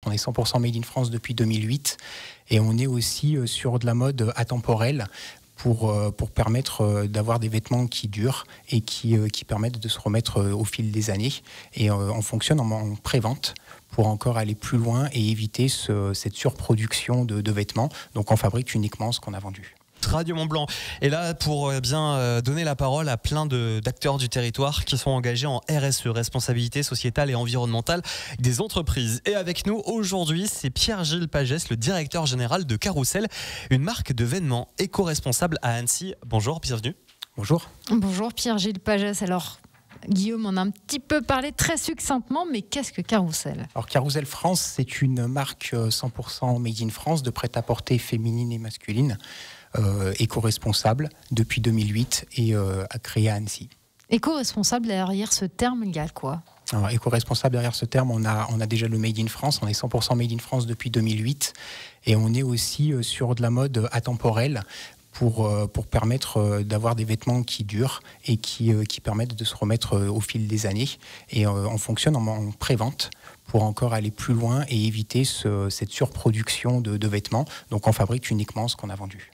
On est 100% made in France depuis 2008 et on est aussi sur de la mode atemporelle pour permettre d'avoir des vêtements qui durent et qui permettent de se remettre au fil des années. Et on fonctionne en pré-vente pour encore aller plus loin et éviter cette surproduction de vêtements. Donc on fabrique uniquement ce qu'on a vendu. Radio Mont-Blanc est là pour bien donner la parole à plein d'acteurs du territoire qui sont engagés en RSE, responsabilité sociétale et environnementale des entreprises. Et avec nous aujourd'hui, c'est Pierre-Gilles Pagès, le directeur général de Carousel, une marque de vêtements éco-responsable à Annecy. Bonjour, bienvenue. Bonjour. Bonjour Pierre-Gilles Pagès. Alors, Guillaume en a un petit peu parlé très succinctement, mais qu'est-ce que Carousel ? Alors Carousel France, c'est une marque 100% made in France de prêt-à-porter féminine et masculine, éco-responsable depuis 2008 et créée à Annecy. Éco-responsable, derrière ce terme, il y a quoi ? Alors, éco-responsable, derrière ce terme, on a déjà le Made in France. On est 100% Made in France depuis 2008 et on est aussi sur de la mode atemporelle pour permettre d'avoir des vêtements qui durent et qui permettent de se remettre au fil des années. Et on fonctionne en pré-vente pour encore aller plus loin et éviter cette surproduction de vêtements. Donc on fabrique uniquement ce qu'on a vendu.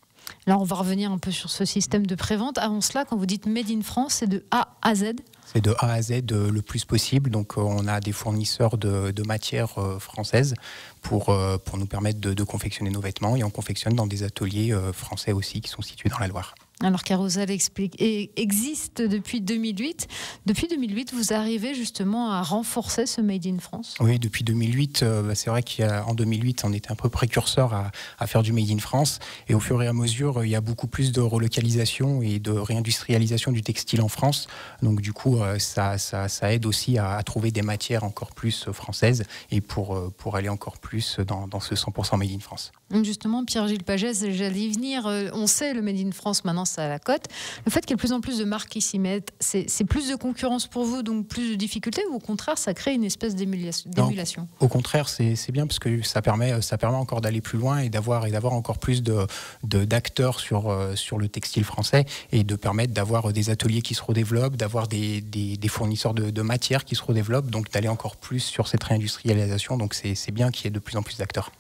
Alors on va revenir un peu sur ce système de prévente. Avant cela, quand vous dites Made in France, c'est de A à Z ? C'est de A à Z le plus possible. Donc on a des fournisseurs de matières françaises pour nous permettre de confectionner nos vêtements. Et on confectionne dans des ateliers français aussi qui sont situés dans la Loire. Alors Carousel existe depuis 2008. Depuis 2008, vous arrivez justement à renforcer ce Made in France ? Oui, depuis 2008, c'est vrai qu'en 2008, on était un peu précurseur à faire du Made in France. Et au fur et à mesure, il y a beaucoup plus de relocalisation et de réindustrialisation du textile en France. Donc du coup, ça aide aussi à trouver des matières encore plus françaises et pour aller encore plus dans ce 100% Made in France. Justement, Pierre-Gilles Pagès, j'allais y venir. On sait le Made in France, maintenant c'est à la cote. Le fait qu'il y ait de plus en plus de marques qui s'y mettent, c'est plus de concurrence pour vous, donc plus de difficultés, ou au contraire, ça crée une espèce d'émulation ? Au contraire, c'est bien parce que ça permet encore d'aller plus loin et d'avoir encore plus d'acteurs sur le textile français et de permettre d'avoir des ateliers qui se redéveloppent, d'avoir des fournisseurs de matières qui se redéveloppent, donc d'aller encore plus sur cette réindustrialisation. Donc c'est bien qu'il y ait de plus en plus d'acteurs.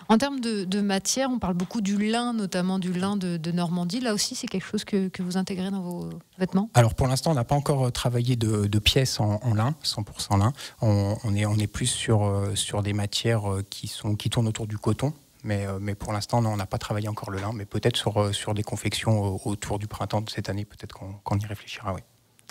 En termes de matière, on parle beaucoup du lin, notamment du lin de Normandie. Là aussi, c'est quelque chose que vous intégrez dans vos vêtements ? Alors pour l'instant, on n'a pas encore travaillé de pièces en lin, 100% lin. On est plus sur des matières qui tournent autour du coton. Mais pour l'instant, non, on n'a pas travaillé encore le lin. Mais peut-être sur des confections autour du printemps de cette année, peut-être qu'on y réfléchira, oui.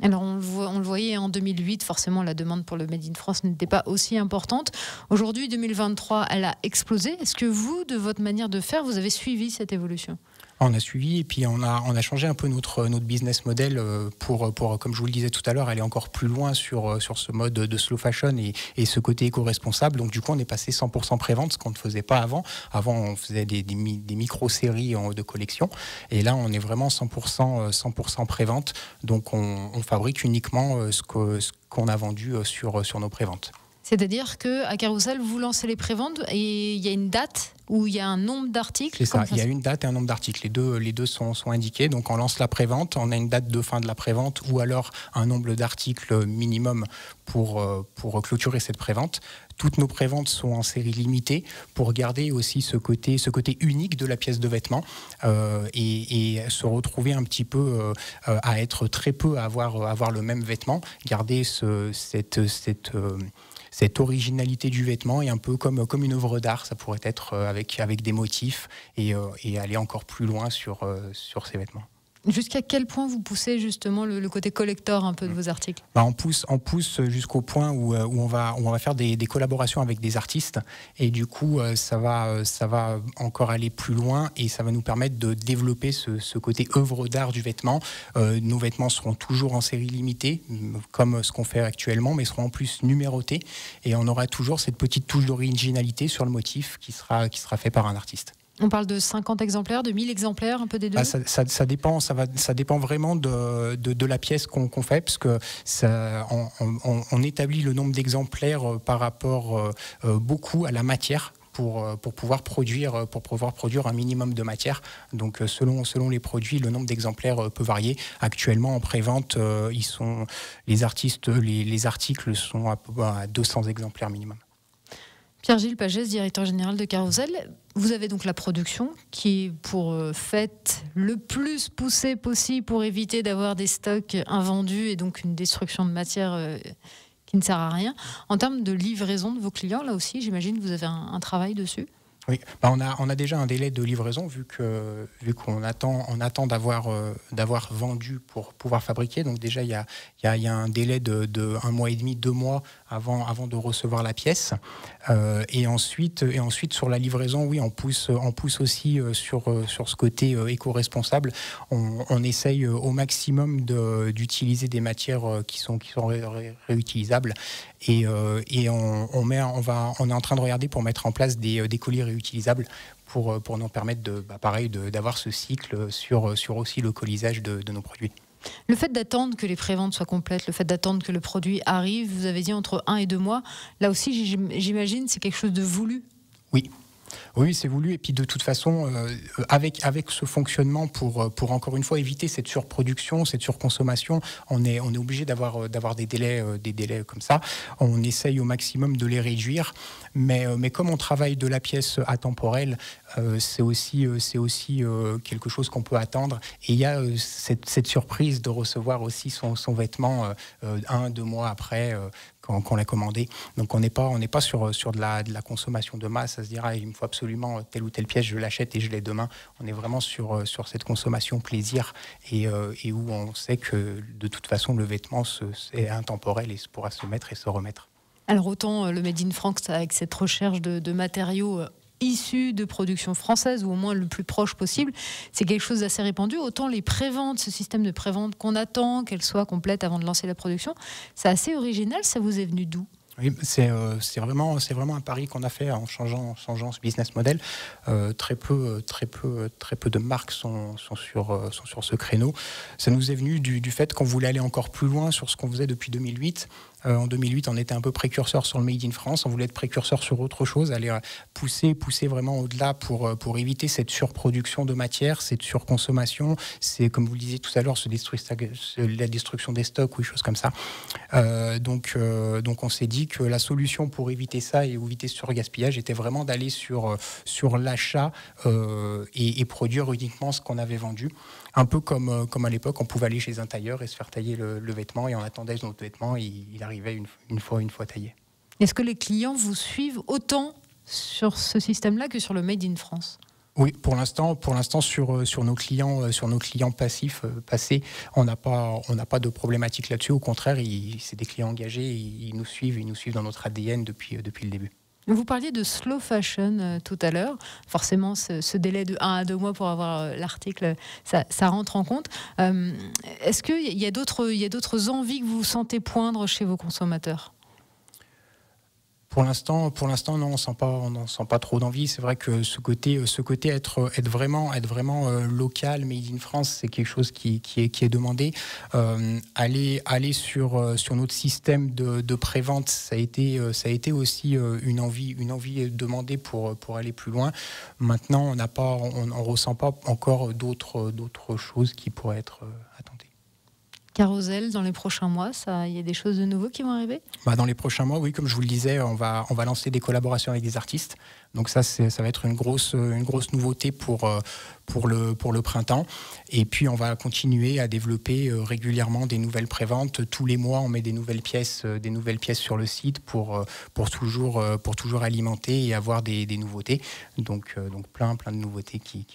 Alors on le voyait en 2008, forcément la demande pour le Made in France n'était pas aussi importante. Aujourd'hui, 2023, elle a explosé. Est-ce que vous, de votre manière de faire, vous avez suivi cette évolution ? On a suivi et puis on a changé un peu notre business model pour, comme je vous le disais tout à l'heure, aller encore plus loin sur ce mode de slow fashion et ce côté éco-responsable. Donc du coup, on est passé 100% pré-vente, ce qu'on ne faisait pas avant. Avant, on faisait des micro-séries de collection. Et là, on est vraiment 100% pré-vente. Donc on fabrique uniquement ce qu'on a vendu sur nos pré-ventes. C'est-à-dire qu'à Carousel, vous lancez les préventes et il y a une date où il y a un nombre d'articles. C'est ça, il y a une date et un nombre d'articles. Les deux sont indiqués. Donc on lance la prévente, on a une date de fin de la prévente ou alors un nombre d'articles minimum pour clôturer cette prévente. Toutes nos préventes sont en série limitée pour garder aussi ce côté unique de la pièce de vêtement et se retrouver un petit peu à être très peu à avoir le même vêtement, garder cette originalité du vêtement est un peu comme une œuvre d'art. Ça pourrait être avec des motifs et aller encore plus loin sur ces vêtements. Jusqu'à quel point vous poussez justement le côté collector un peu de vos articles ? On pousse jusqu'au point où on va faire des collaborations avec des artistes et du coup ça va encore aller plus loin et ça va nous permettre de développer ce côté œuvre d'art du vêtement. Nos vêtements seront toujours en série limitée comme ce qu'on fait actuellement, mais seront en plus numérotés et on aura toujours cette petite touche d'originalité sur le motif qui sera fait par un artiste. On parle de 50 exemplaires, de 1000 exemplaires, un peu des deux. Ça dépend vraiment de la pièce qu'on fait, parce que on établit le nombre d'exemplaires par rapport beaucoup à la matière. Pour pouvoir produire un minimum de matière. Donc selon les produits, le nombre d'exemplaires peut varier. Actuellement en pré-vente, les articles sont à 200 exemplaires minimum. Pierre-Gilles Pagès, directeur général de Carousel. Vous avez donc la production qui est pour fait le plus poussée possible pour éviter d'avoir des stocks invendus et donc une destruction de matière qui ne sert à rien. En termes de livraison de vos clients, là aussi, j'imagine que vous avez un travail dessus. Oui, on a déjà un délai de livraison vu qu'on attend d'avoir vendu pour pouvoir fabriquer. Donc déjà, il y a un délai de 1 mois et demi, 2 mois avant de recevoir la pièce. Et ensuite, sur la livraison, oui, on pousse aussi sur ce côté éco-responsable. On essaye au maximum d'utiliser des matières qui sont réutilisables. Et on est en train de regarder pour mettre en place des colis réutilisables pour nous permettre d'avoir ce cycle sur aussi le colisage de nos produits. Le fait d'attendre que les préventes soient complètes, le fait d'attendre que le produit arrive, vous avez dit entre 1 et 2 mois, là aussi j'imagine c'est quelque chose de voulu. Oui, c'est voulu. Et puis de toute façon, avec ce fonctionnement, pour encore une fois éviter cette surproduction, cette surconsommation, on est obligé d'avoir des délais comme ça. On essaye au maximum de les réduire. Mais comme on travaille de la pièce atemporelle, c'est aussi quelque chose qu'on peut attendre. Et il y a cette surprise de recevoir aussi son vêtement 1-2 mois après qu'on l'a commandé. Donc on n'est pas sur de la consommation de masse, à se dire il me faut absolument telle ou telle pièce, je l'achète et je l'ai demain. On est vraiment sur cette consommation plaisir et où on sait que de toute façon le vêtement est intemporel et pourra se mettre et se remettre. Alors autant le Made in France avec cette recherche de matériaux issus de production française ou au moins le plus proche possible, c'est quelque chose d'assez répandu. Autant les préventes, ce système de prévente qu'on attend, qu'elle soit complète avant de lancer la production, c'est assez original. Ça vous est venu d'où ? Oui, c'est vraiment un pari qu'on a fait en changeant ce business model. Très peu de marques sont sur ce créneau. Ça nous est venu du fait qu'on voulait aller encore plus loin sur ce qu'on faisait depuis 2008. En 2008, on était un peu précurseur sur le Made in France. On voulait être précurseur sur autre chose, aller pousser vraiment au-delà pour éviter cette surproduction de matière, cette surconsommation. C'est, comme vous le disiez tout à l'heure, la destruction des stocks ou des choses comme ça. Donc on s'est dit que la solution pour éviter ça et éviter ce surgaspillage était vraiment d'aller sur l'achat et produire uniquement ce qu'on avait vendu. Un peu comme à l'époque, on pouvait aller chez un tailleur et se faire tailler le vêtement et on attendait notre vêtement et il arrivait une fois taillé. Est-ce que les clients vous suivent autant sur ce système-là que sur le Made in France ? Oui, pour l'instant sur nos clients passés, on n'a pas de problématique là-dessus. Au contraire, c'est des clients engagés, ils nous suivent dans notre ADN depuis le début. Vous parliez de slow fashion tout à l'heure. Forcément, ce délai de 1 à 2 mois pour avoir l'article, ça rentre en compte. Est-ce qu'il y a d'autres envies que vous sentez poindre chez vos consommateurs ? Pour l'instant, non, on n'en sent pas trop d'envie. C'est vrai que ce côté être vraiment local, made in France, c'est quelque chose qui est demandé. Aller sur notre système de prévente, ça a été aussi une envie demandée pour aller plus loin. Maintenant, on ressent pas encore d'autres choses qui pourraient être attendées. Carousel, dans les prochains mois, il y a des choses de nouveau qui vont arriver ? Dans les prochains mois, oui, comme je vous le disais, on va lancer des collaborations avec des artistes. Donc ça va être une grosse nouveauté pour le printemps. Et puis on va continuer à développer régulièrement des nouvelles préventes. Tous les mois, on met des nouvelles pièces sur le site pour toujours alimenter et avoir des nouveautés. Donc plein de nouveautés qui